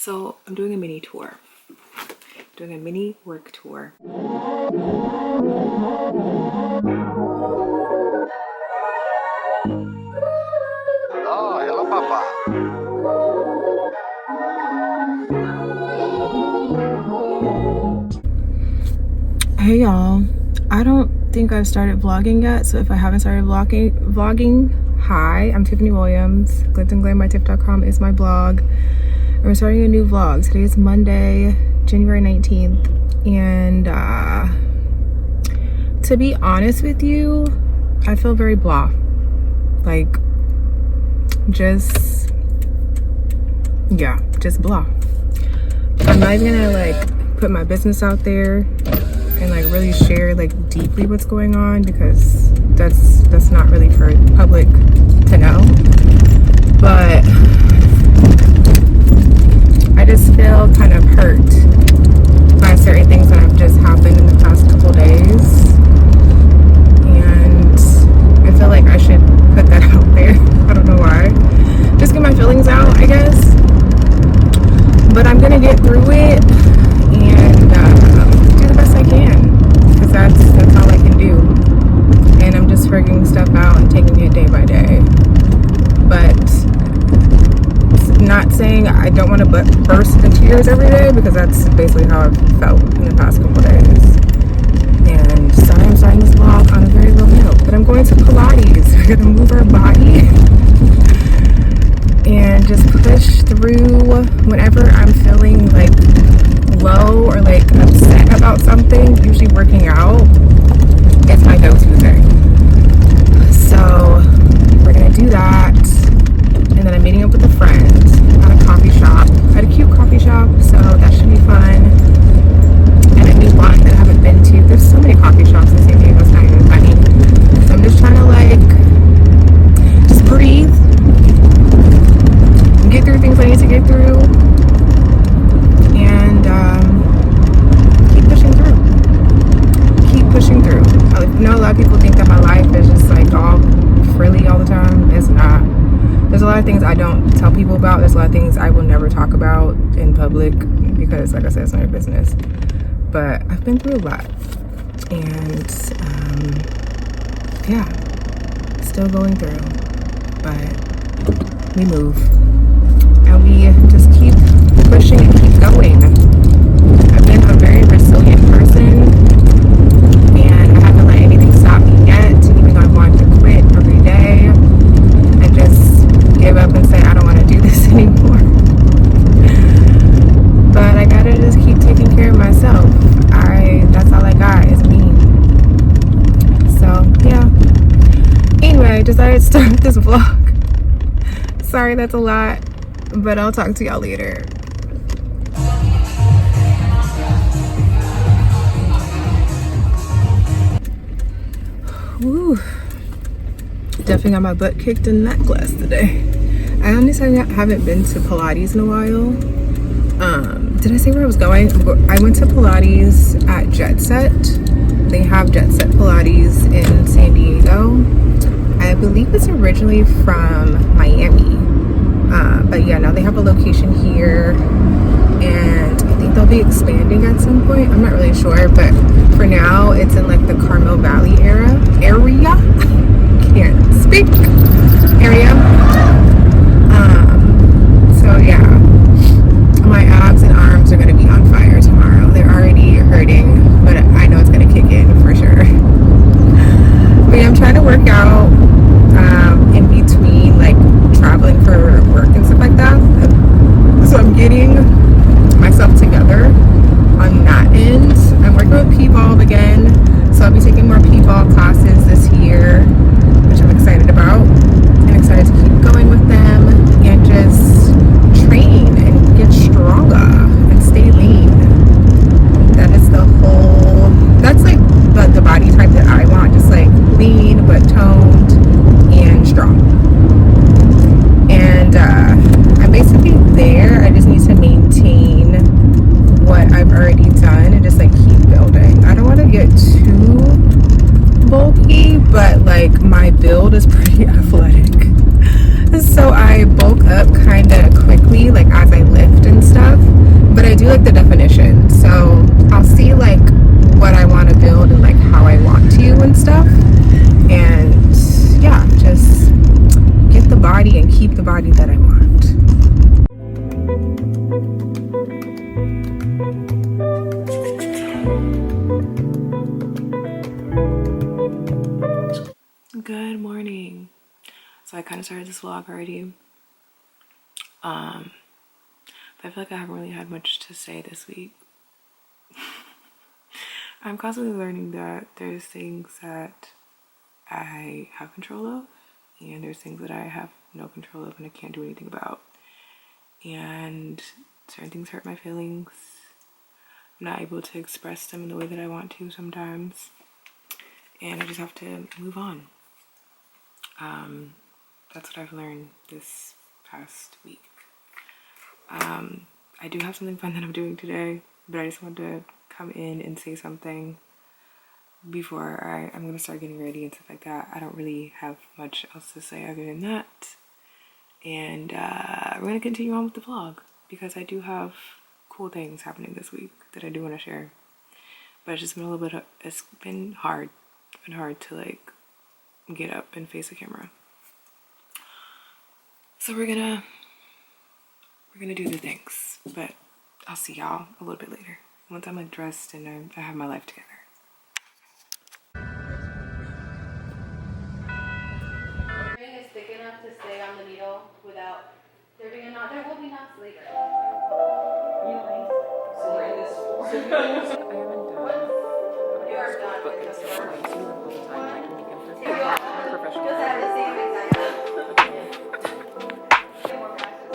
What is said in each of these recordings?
So I'm doing a mini tour. Doing a mini work tour. Oh, hello, Papa. Hey y'all, I don't think I've started vlogging yet, so if I haven't started vlogging, hi, I'm Tiffany Williams. glitzdandglam.tiff.com is my blog. And we're starting a new vlog. Today is Monday, January 19th, and to be honest with you, I feel very blah. Like, just blah. I'm not even gonna like put my business out there and like really share like deeply what's going on, because that's not really for the public to know. But I just feel kind of hurt by certain things that have just happened in the past couple days, and I feel like I should put that out there. I don't know why. Just get my feelings out, I guess. But I'm gonna get through it and do the best I can, because that's all I can do. And I'm just figuring stuff out and taking it day by day. But not saying I don't want to burst into tears every day, because that's basically how I've felt in the past couple days. And sorry, I'm starting this vlog on a very low note, but I'm going to Pilates. We're gonna move our body and just push through whenever I'm feeling like low or like upset about something. Usually working out is my go-to thing. So we're gonna do that, and then I'm meeting up with a friend at a coffee shop, at a cute coffee shop, so that should be fun. And a new one that I haven't been to. There's so many coffee shops in San Diego, it's not even funny. So I'm just trying to like just breathe, get through things I need to get through, and keep pushing through. I know a lot of people think that my life is just like all frilly all the time. It's not. There's a lot of things I don't tell people about. There's a lot of things I will never talk about in public, because like I said, it's not your business. But I've been through a lot, and yeah, still going through, but we move. And we just keep pushing and keep going. I've been a very resilient person, and I haven't let anything stop me yet, even though I wanted to quit every day and just give up and say I don't want to do this anymore. But I gotta just keep taking care of myself. That's all I got is me. So yeah. Anyway, I decided to start this vlog. Sorry, that's a lot, but I'll talk to y'all later. Woo. Definitely got my butt kicked in that class today. I honestly haven't been to Pilates in a while. Did I say where I was going? I went to Pilates at Jet Set. They have Jet Set Pilates in San Diego. I believe it's originally from Miami. But yeah, now they have a location here, and I think they'll be expanding at some point. I'm not really sure, but for now it's in like the Carmel Valley area. Can't speak. Area. So yeah, my abs and arms are gonna be on fire tomorrow. They're already hurting, but I know it's gonna kick in for sure. But yeah, I'm trying to work out in between like traveling for work and stuff like that. So I'm getting myself together on that end. I'm working with P-Ball again, so I'll be taking more P-Ball classes this year, which I'm excited about. I'm excited to keep going with them and just train and get stronger and stay lean. That is that's like the body type that I want, just like lean but toned and strong. And I'm basically there. I just need to maintain what I've already done and just like keep building. I don't want to get too bulky, but like my build is pretty athletic, so I bulk up kind of quickly like as I lift and stuff. Good morning. So I kind of started this vlog already. But I feel like I haven't really had much to say this week. I'm constantly learning that there's things that I have control of, and there's things that I have no control of and I can't do anything about. And certain things hurt my feelings. I'm not able to express them in the way that I want to sometimes. And I just have to move on. That's what I've learned this past week. I do have something fun that I'm doing today, but I just wanted to come in and say something before I'm gonna start getting ready and stuff like that. I don't really have much else to say other than that. And we're gonna continue on with the vlog because I do have cool things happening this week that I do want to share. But it's just been a little bit, it's been hard. It's been hard to like get up and face the camera. So we're gonna do the things, but I'll see y'all a little bit later once I'm like dressed and I have my life together. String is thick enough to stay on the needle without there being a knot. There will be knots later. So we're in this four. You are done with the four. Just have the same exact. More practice.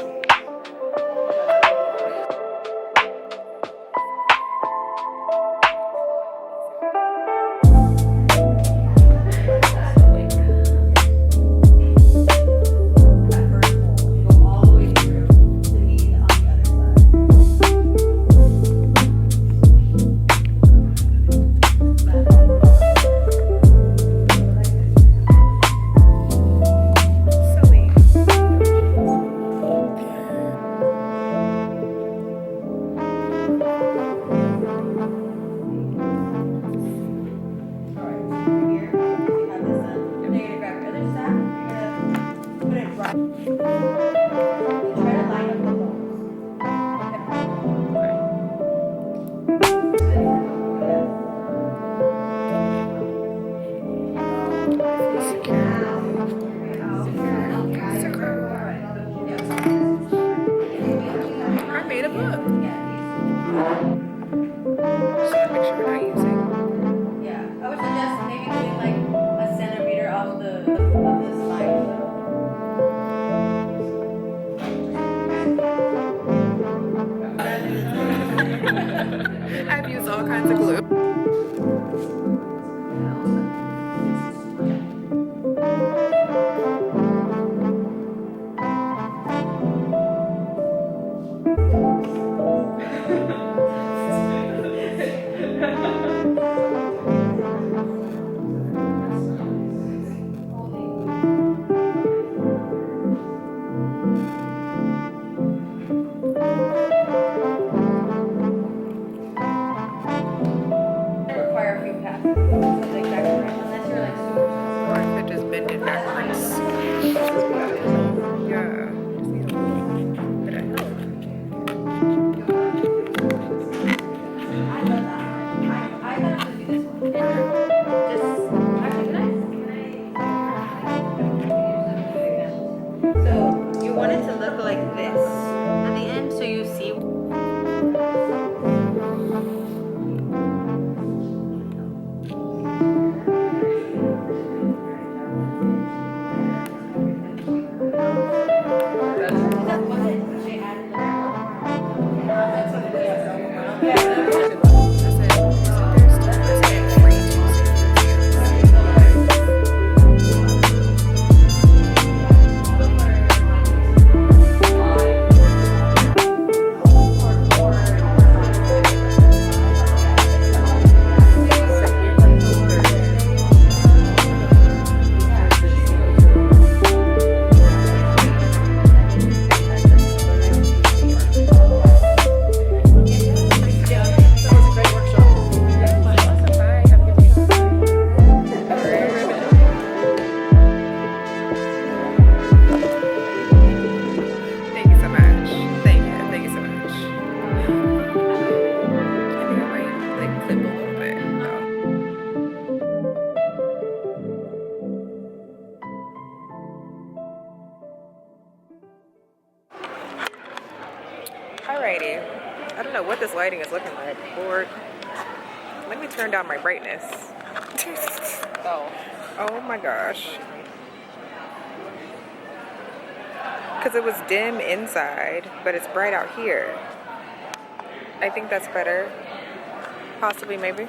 I made a book. Just gotta make sure we're not using. Yeah, I would suggest maybe doing like a centimeter off of the spine. I've used all kinds of glue. anxiety. I don't know what this lighting is looking like. Lord, let me turn down my brightness. Oh my gosh. Because it was dim inside, but it's bright out here. I think that's better. Possibly, maybe.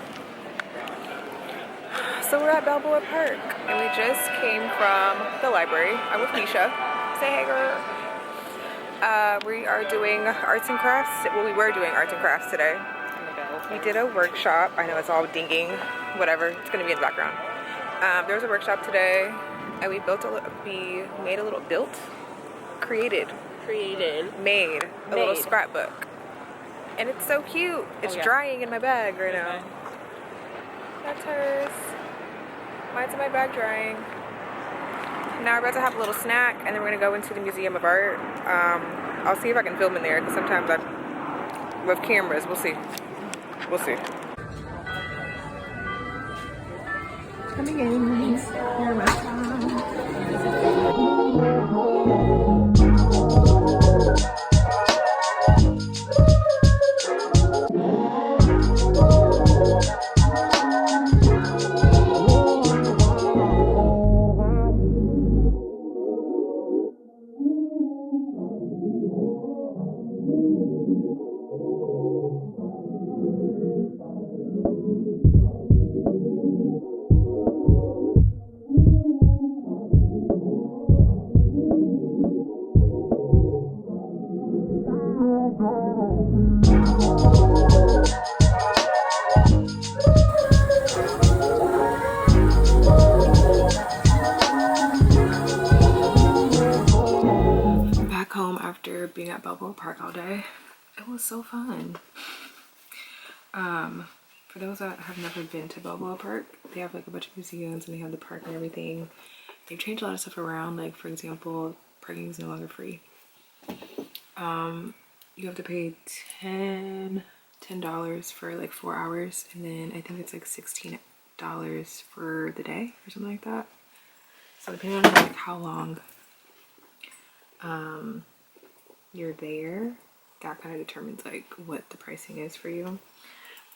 So we're at Balboa Park, and we just came from the library. I'm with Misha. Say hey, girl. We are doing arts and crafts. Well, we were doing arts and crafts today. We did a workshop. I know it's all dinging, whatever. It's gonna be in the background. There was a workshop today, and we made a little little scrapbook, and it's so cute. It's drying in my bag right now. That's hers. Mine's in my bag drying. Now we're about to have a little snack, and then we're gonna go into the Museum of Art. I'll see if I can film in there, because sometimes with cameras, we'll see. We'll see. Coming in. Here, back home after being at Balboa Park all day. It was so fun. For those that have never been to Balboa Park, they have like a bunch of museums, and they have the park and everything. They've changed a lot of stuff around. Like, for example, parking is no longer free. You have to pay $10 for like 4 hours, and then I think it's like $16 for the day or something like that. So depending on like how long you're there, that kind of determines like what the pricing is for you.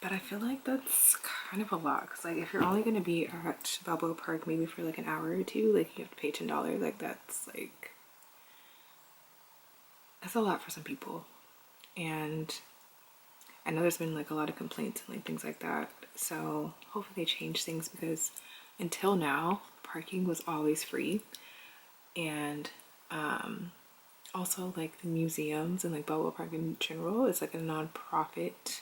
But I feel like that's kind of a lot, because like if you're only going to be at Balboa Park maybe for like an hour or two, like you have to pay $10. Like that's a lot for some people. And I know there's been like a lot of complaints and like things like that, so hopefully they change things, because until now parking was always free. And also like the museums and like Balboa Park in general is like a non-profit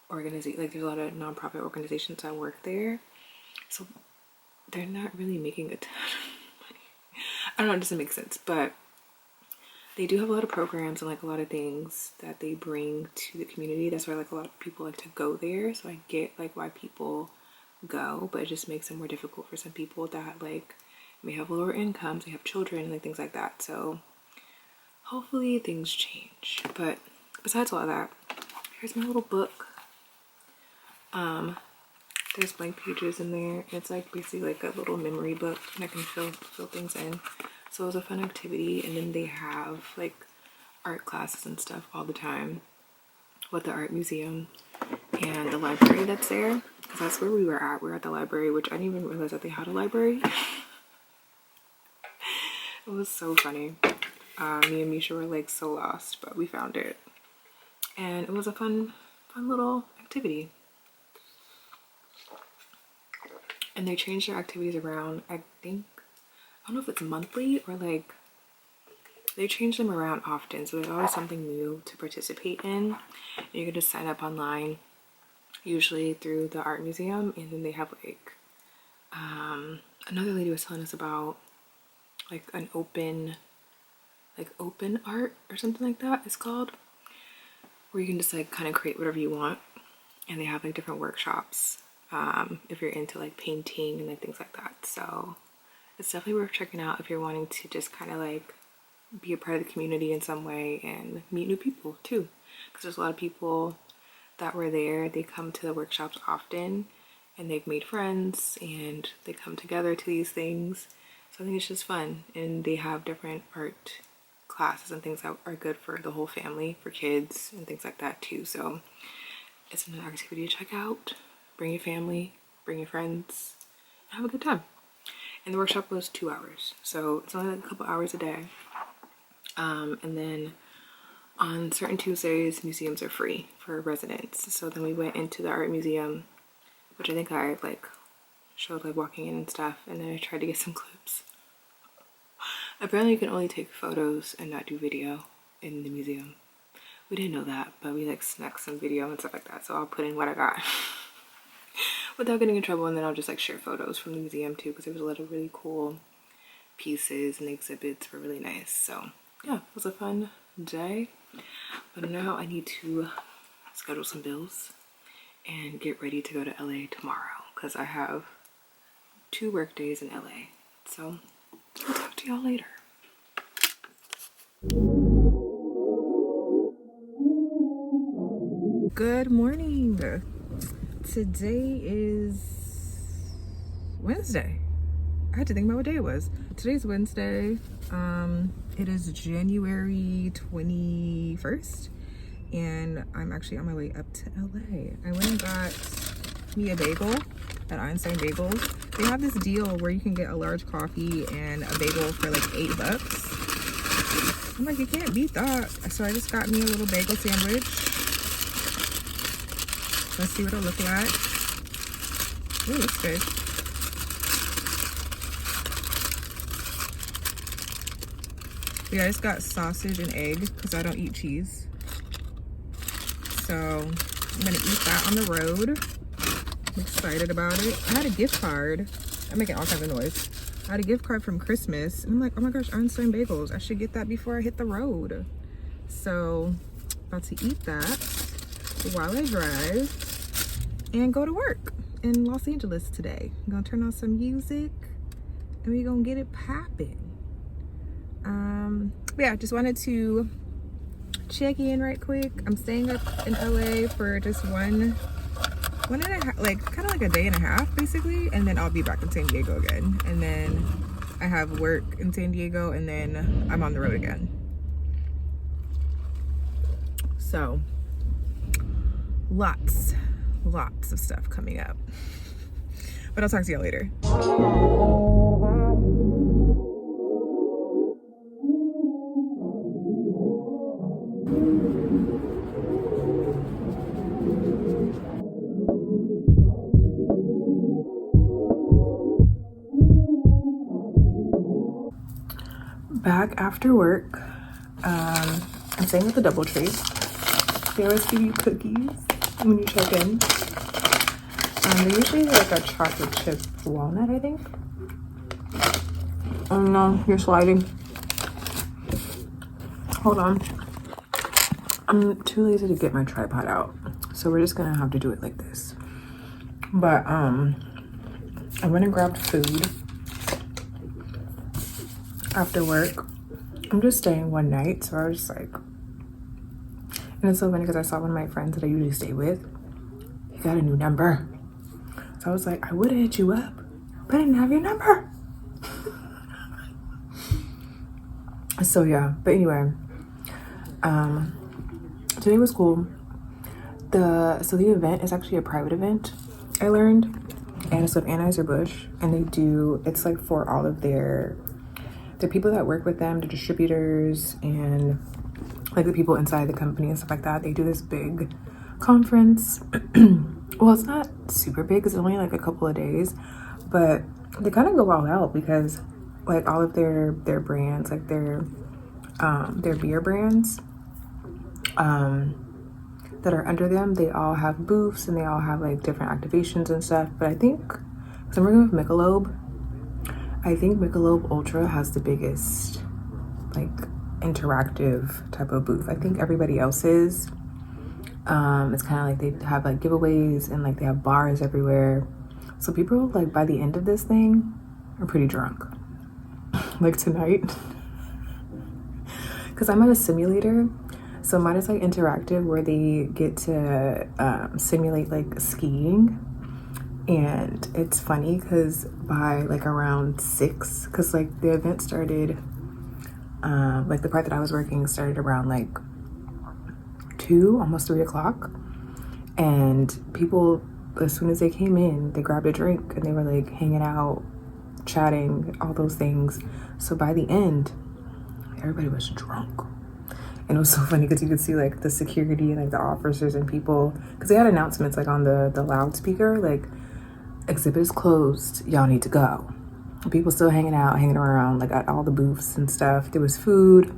organization. Like there's a lot of non-profit organizations that work there, so they're not really making a ton of money. I don't know, it doesn't make sense, but they do have a lot of programs and like a lot of things that they bring to the community. That's why like a lot of people like to go there. So I get like why people go, but it just makes it more difficult for some people that like may have lower incomes, they have children and like things like that. So hopefully things change. But besides all of that, here's my little book. There's blank pages in there. It's like basically like a little memory book, and I can fill things in. So it was a fun activity. And then they have like art classes and stuff all the time with the art museum and the library that's there, because that's where we were at. We were at the library, which I didn't even realize that they had a library. It was so funny. Me and Misha were like so lost, but we found it, and it was a fun little activity. And they changed their activities around. I don't know if it's monthly or like they change them around often, so there's always something new to participate in. You can just sign up online, usually through the art museum, and then they have like another lady was telling us about like an open art or something like that it's called, where you can just like kind of create whatever you want, and they have like different workshops if you're into like painting and like things like that. So it's definitely worth checking out if you're wanting to just kind of like be a part of the community in some way and meet new people too, because there's a lot of people that were there. They come to the workshops often and they've made friends and they come together to these things. So I think it's just fun, and they have different art classes and things that are good for the whole family, for kids and things like that too. So it's an activity to check out. Bring your family, bring your friends, have a good time. And the workshop was 2 hours, so it's only like a couple hours a day. And then on certain Tuesdays, museums are free for residents. So then we went into the art museum, which I think I like showed like walking in and stuff, and then I tried to get some clips. Apparently you can only take photos and not do video in the museum. We didn't know that, but we like snuck some video and stuff like that, so I'll put in what I got without getting in trouble, and then I'll just like share photos from the museum too, because there was a lot of really cool pieces and the exhibits were really nice. So yeah, it was a fun day. But now I need to schedule some bills and get ready to go to LA tomorrow, because I have 2 work days in LA. So I'll talk to y'all later. Good morning. Today is Wednesday. I had to think about what day it was. Today's Wednesday. It is January 21st, and I'm actually on my way up to LA. I went and got me a bagel at Einstein Bagels. They have this deal where you can get a large coffee and a bagel for like $8. I'm like, you can't beat that. So I just got me a little bagel sandwich. Let's see what it'll look like. Ooh, looks good. Yeah, I just got sausage and egg because I don't eat cheese. So I'm gonna eat that on the road. I'm excited about it. I had a gift card. I'm making all kinds of noise. I had a gift card from Christmas. And I'm like, oh my gosh, Einstein Bagels. I should get that before I hit the road. So about to eat that while I drive and go to work in Los Angeles today. I'm gonna turn on some music and we're gonna get it popping. Yeah, just wanted to check in right quick. I'm staying up in LA for just one and a half, like kind of like a day and a half basically, and then I'll be back in San Diego again, and then I have work in San Diego, and then I'm on the road again. So lots of stuff coming up, but I'll talk to y'all later. Back after work. I'm staying at the DoubleTree. They always give you cookies when you check in. They're usually like a chocolate chip walnut, I think. Oh no, you're sliding. Hold on. I'm too lazy to get my tripod out, so we're just gonna have to do it like this. But I went and grabbed food after work. I'm just staying one night, so I was just like, and it's so funny because I saw one of my friends that I usually stay with, he got a new number. So I was like, I would have hit you up, but I didn't have your number. So yeah, but anyway, today was cool. The event is actually a private event, I learned, and it's with Anheuser-Busch, and it's like for all of the people that work with them, the distributors, and like the people inside the company and stuff like that. They do this big conference. Well, it's not super big, it's only like a couple of days, but they kind of go all out because like all of their brands, like their beer brands that are under them, they all have booths and they all have like different activations and stuff. But I think, because I'm working with Michelob, I think Michelob Ultra has the biggest like interactive type of booth. I think everybody else's, it's kind of like they have like giveaways and like they have bars everywhere. So people like by the end of this thing are pretty drunk. Like tonight, because I'm at a simulator. So mine is like interactive where they get to simulate like skiing. And it's funny because by like around 6, because like the event started Like the part that I was working started around like 2, almost 3 o'clock. And people, as soon as they came in, they grabbed a drink and they were like hanging out, chatting, all those things. So by the end, everybody was drunk. And it was so funny because you could see like the security and like the officers and people, because they had announcements like on the loudspeaker, like exhibit is closed, y'all need to go. And people still hanging out, hanging around like at all the booths and stuff. There was food,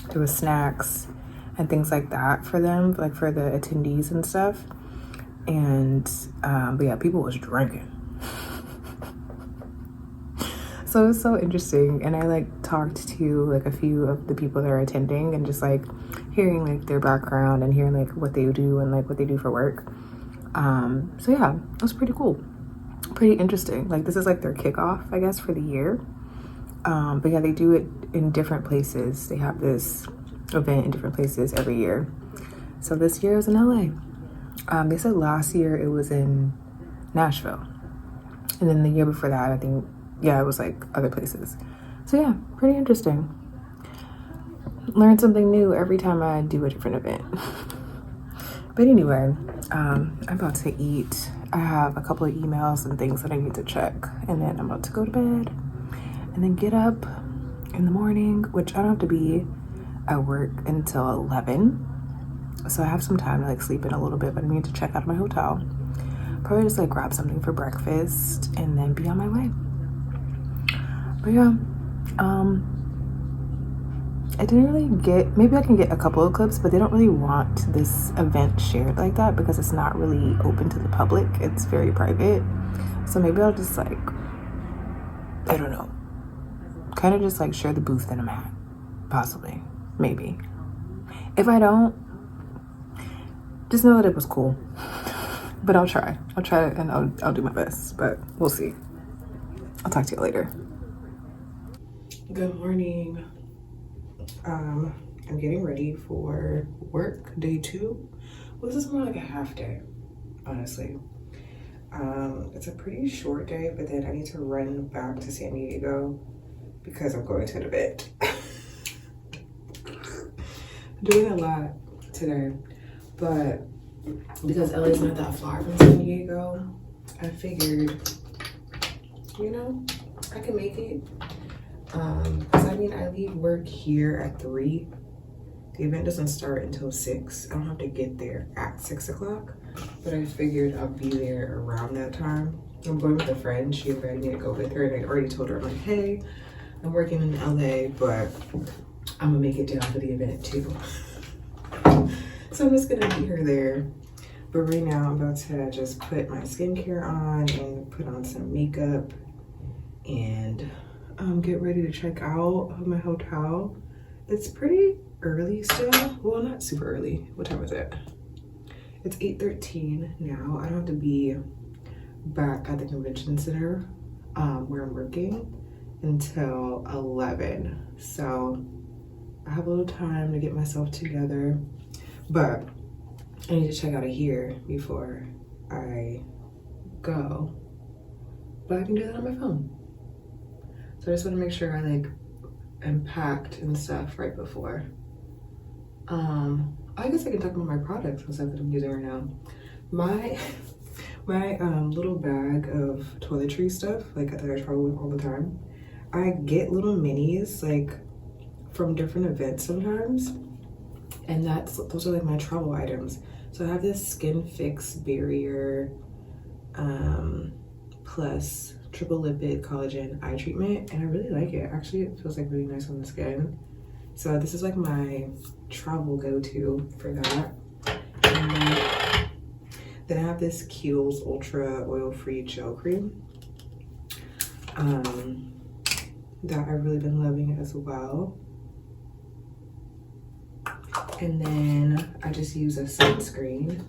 there was snacks and things like that for them, like for the attendees and stuff. And but yeah, people was drinking. So it was so interesting. And I like talked to like a few of the people that are attending and just like hearing like their background and hearing like what they do and like what they do for work. So yeah, it was pretty cool, pretty interesting. Like this is like their kickoff, I guess, for the year. But yeah, they do it in different places. They have this event in different places every year. So this year it was in LA. They said last year it was in Nashville. And then the year before that, I think, yeah, it was like other places. So yeah, pretty interesting. Learn something new every time I do a different event. But anyway, I'm about to eat. I have a couple of emails and things that I need to check. And then I'm about to go to bed. And then get up in the morning, which I don't have to be at work until 11. So I have some time to like sleep in a little bit, but I need to check out of my hotel. Probably just like grab something for breakfast and then be on my way. But yeah, I didn't really get, maybe I can get a couple of clips, but they don't really want this event shared like that because it's not really open to the public. It's very private. So maybe I'll just like, I don't know, kind of just like share the booth that I'm at, possibly, maybe. If I don't, just know that it was cool. But I'll try and I'll do my best, but we'll see. I'll talk to you later. Good morning. I'm getting ready for work, day 2. Well, this is more like a half day, honestly. It's a pretty short day, but then I need to run back to San Diego because I'm going to an event. Doing a lot today, but because LA's not that far from San Diego, I figured, you know, I can make it. Cause I mean, I leave work here at 3. The event doesn't start until 6. I don't have to get there at 6 o'clock, but I figured I'll be there around that time. I'm going with a friend. She invited me to go with her, and I already told her, I'm like, hey, I'm working in LA, but I'm gonna make it down for the event too. So I'm just gonna meet her there. But right now I'm about to just put my skincare on and put on some makeup and get ready to check out of my hotel. It's pretty early still. Well, not super early. What time is it? It's 8:13 now. I don't have to be back at the convention center where I'm working until 11. So I have a little time to get myself together, but I need to check out of here before I go. But I can do that on my phone. So I just want to make sure I like am packed and stuff right before. I guess I can talk about my products and stuff that I'm using right now. My little bag of toiletry stuff, like that I travel with all the time. I get little minis like from different events sometimes, and those are like my travel items. So I have this Skin Fix Barrier plus triple lipid collagen eye treatment, and I really like it. Actually, it feels like really nice on the skin. So this is like my travel go-to for that. And then I have this Kiehl's Ultra Oil-Free Gel Cream that I've really been loving as well. And then I just use a sunscreen,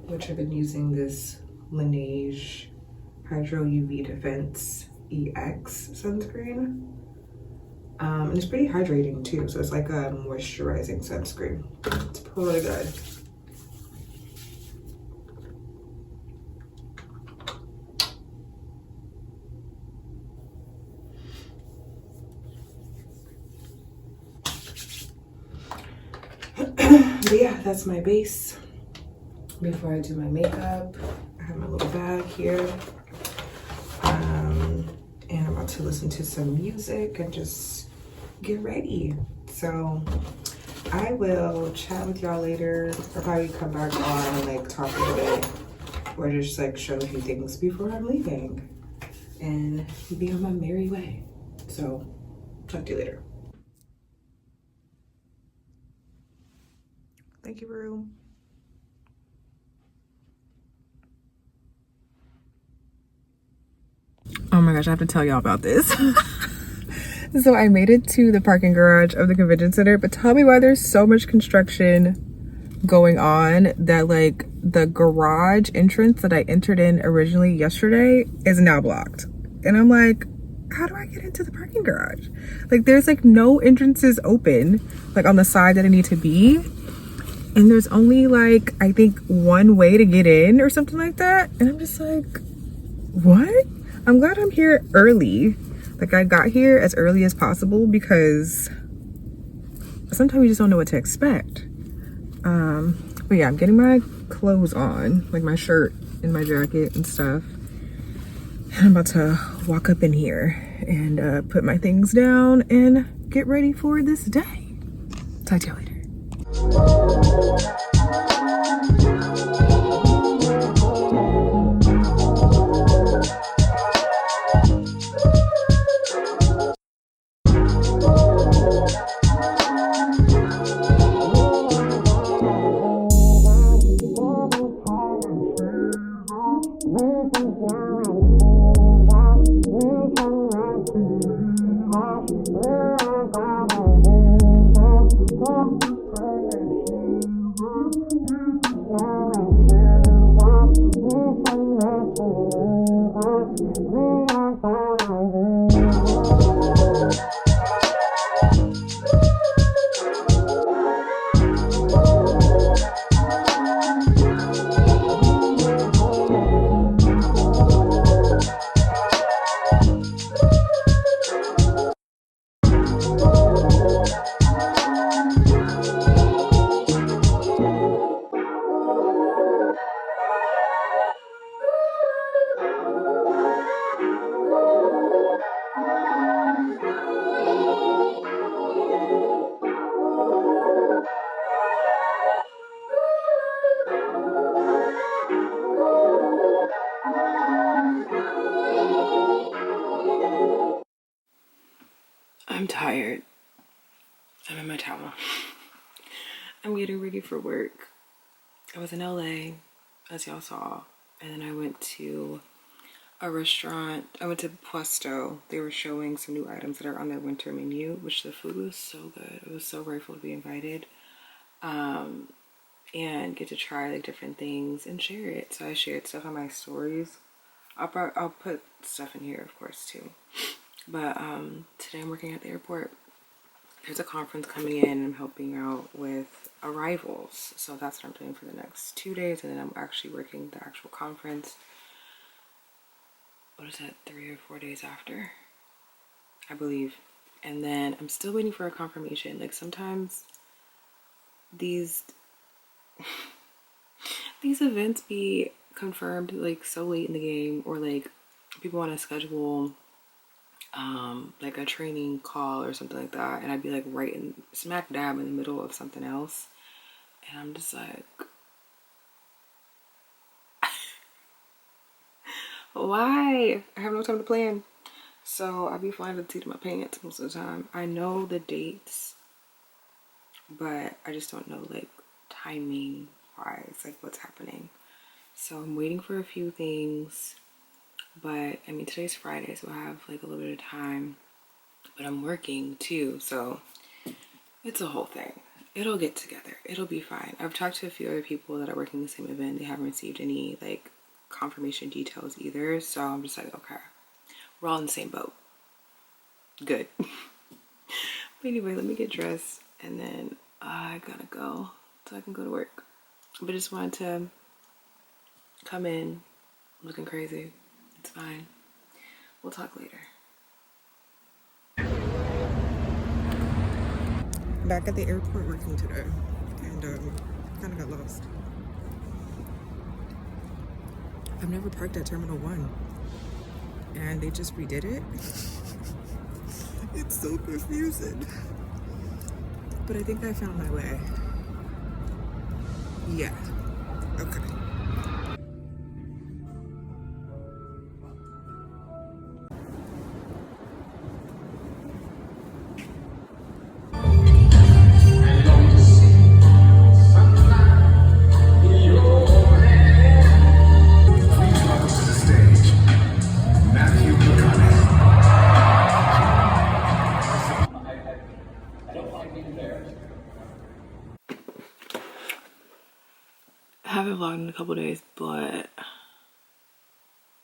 which I've been using this Laneige Hydro UV Defense EX sunscreen. And it's pretty hydrating too, so it's like a moisturizing sunscreen. It's really good. But yeah, that's my base. Before I do my makeup, I have my little bag here. And I'm about to listen to some music and just get ready. So I will chat with y'all later. I'll probably come back on and like talk a little bit or just like show a few things before I'm leaving and be on my merry way. So talk to you later. Thank you, Rue. Oh my gosh, I have to tell y'all about this. So I made it to the parking garage of the convention center, but tell me why there's so much construction going on that like the garage entrance that I entered in originally yesterday is now blocked. And I'm like, how do I get into the parking garage? Like there's like no entrances open like on the side that I need to be. And there's only like, I think one way to get in or something like that. And I'm just like, what? I'm glad I'm here early. Like I got here as early as possible because sometimes you just don't know what to expect. But yeah, I'm getting my clothes on, like my shirt and my jacket and stuff. And I'm about to walk up in here and put my things down and get ready for this day. Talk to you later. I'm tired. I'm in my towel. I'm getting ready for work. I was in LA, as y'all saw, and then I went to a restaurant. I went to Puesto. They were showing some new items that are on their winter menu, which the food was so good. I was so grateful to be invited and get to try like different things and share it. So I shared stuff on my stories. I'll put stuff in here, of course, too. But today I'm working at the airport. There's a conference coming in. I'm helping out with arrivals. So that's what I'm doing for the next 2 days. And then I'm actually working the actual conference. What is that, 3 or 4 days after? I believe. And then I'm still waiting for a confirmation. Like sometimes these events be confirmed like so late in the game, or like people want to schedule like a training call or something like that, and I'd be like right in smack dab in the middle of something else, and I'm just like, why? I have no time to plan. So I'd be flying to the seat of my pants most of the time. I know the dates, but I just don't know like timing wise, like what's happening. So I'm waiting for a few things, but I mean today's Friday, so I have like a little bit of time, but I'm working too, so it's a whole thing. It'll get together. It'll be fine. I've talked to a few other people that are working the same event. They haven't received any like confirmation details either, so I'm just like, okay, we're all in the same boat. Good. But anyway, let me get dressed and then I gotta go so I can go to work. But just wanted to come in looking crazy. It's fine. We'll talk later. Back at the airport working today, and kind of got lost. I've never parked at Terminal 1, and they just redid it. It's so confusing. But I think I found my way. Yeah. Okay. I haven't vlogged in a couple days, but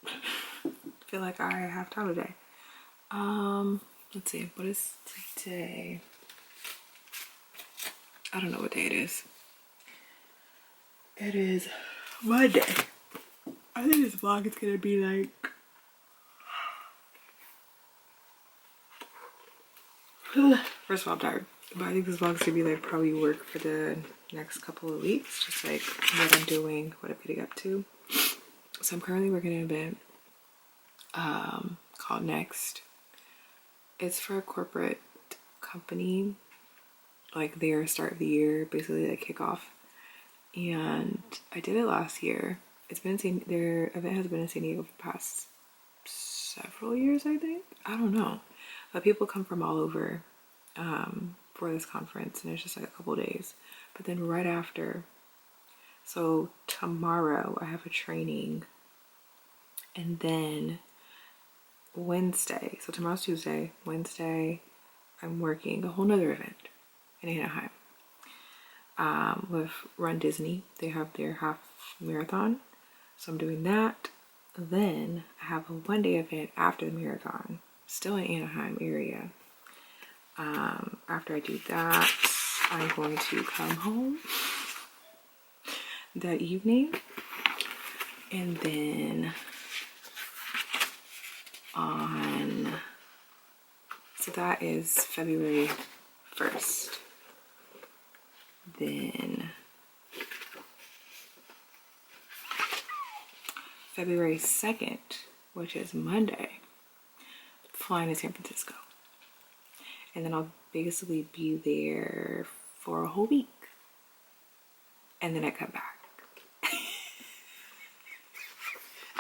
I feel like I have time today. Let's see, what is today? I don't know what day it is. It is Monday. I think this vlog is gonna be like first of all, I'm tired. But I think this vlog's gonna be like probably work for the next couple of weeks. Just like what I'm doing, what I'm getting up to. So I'm currently working in an event called Next. It's for a corporate company, like their start of the year, basically like kickoff. And I did it last year. It's been their event has been in San Diego for the past several years, I think. I don't know, but people come from all over for this conference, and it's just like a couple days. But then right after, so tomorrow I have a training, and then Wednesday, so tomorrow's Tuesday, Wednesday I'm working a whole nother event in Anaheim with Run Disney. They have their half marathon, so I'm doing that. Then I have a one-day event after the marathon, still in Anaheim area. After I do that, I'm going to come home that evening, and then so that is February 1st. Then February 2nd, which is Monday, flying to San Francisco. And then I'll basically be there for a whole week. And then I come back.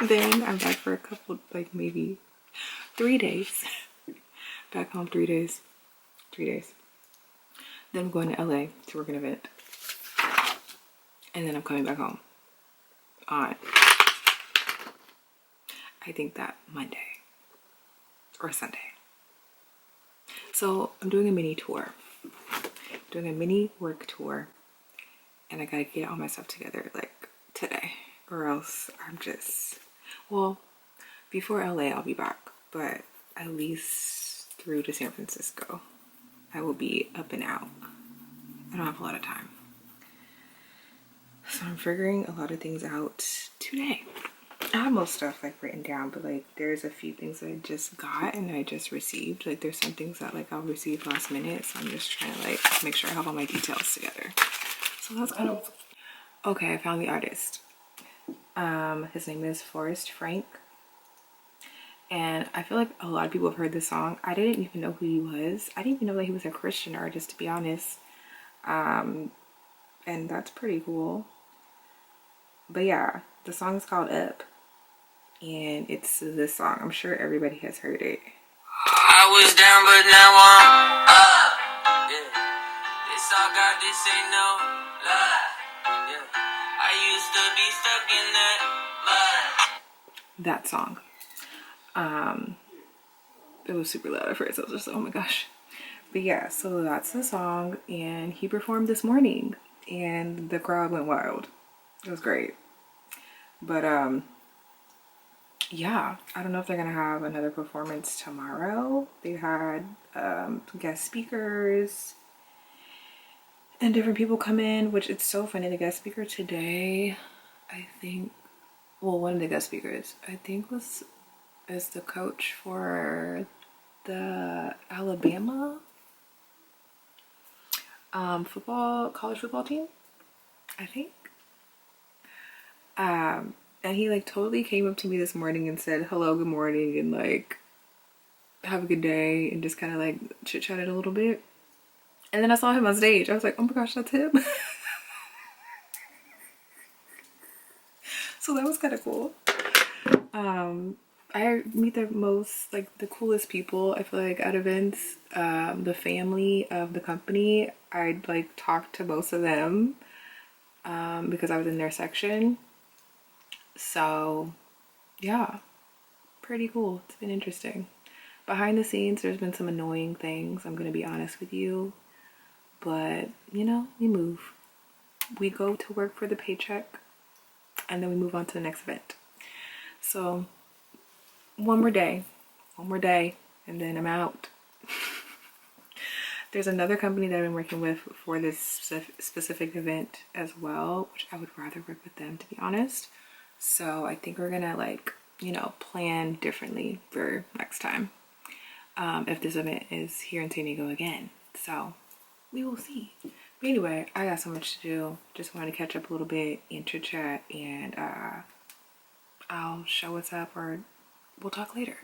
Then I'm back for a couple, like maybe 3 days. Back home 3 days. 3 days. Then I'm going to LA to work an event. And then I'm coming back home on, I think that Monday or Sunday. So I'm doing a mini tour. Doing a mini work tour. And I gotta get all my stuff together like today. Or else I'm just, well, before LA I'll be back. But at least through to San Francisco, I will be up and out. I don't have a lot of time. So I'm figuring a lot of things out today. I have most stuff like written down, but like there's a few things that I just got and I just received. Like there's some things that like I'll receive last minute, so I'm just trying to like make sure I have all my details together. So that's kind of okay. I found the artist. His name is Forrest Frank, and I feel like a lot of people have heard this song. I didn't even know who he was. I didn't even know that he was a Christian artist, to be honest. And that's pretty cool. But yeah, the song is called Up, and it's this song. I'm sure everybody has heard it. I was down, but now I'm up. Yeah. This all God, this ain't no lie. Yeah. I used to be stuck in that mud. That song. It was super loud at first. I was just like, oh my gosh. But yeah, so that's the song, and he performed this morning, and the crowd went wild. It was great. But yeah, I don't know if they're gonna have another performance tomorrow. They had guest speakers and different people come in, which it's so funny. The guest speaker today, I think, well, one of the guest speakers, I think is the coach for the Alabama college football team. I think. And he like totally came up to me this morning and said hello, good morning, and like have a good day, and just kind of like chit chatted a little bit. And then I saw him on stage. I was like, oh my gosh, that's him. So that was kind of cool. I meet the most, like the coolest people, I feel like, at events. The family of the company, I'd like talk to most of them because I was in their section. So yeah, pretty cool. It's been interesting. Behind the scenes, there's been some annoying things, I'm gonna be honest with you. But you know, we move. We go to work for the paycheck and then we move on to the next event. So one more day, and then I'm out. There's another company that I've been working with for this specific event as well, which I would rather work with them, to be honest. So I think we're gonna like, you know, plan differently for next time if this event is here in San Diego again. So we will see. But anyway, I got so much to do. Just wanted to catch up a little bit and chit chat, and I'll show what's up, or we'll talk later.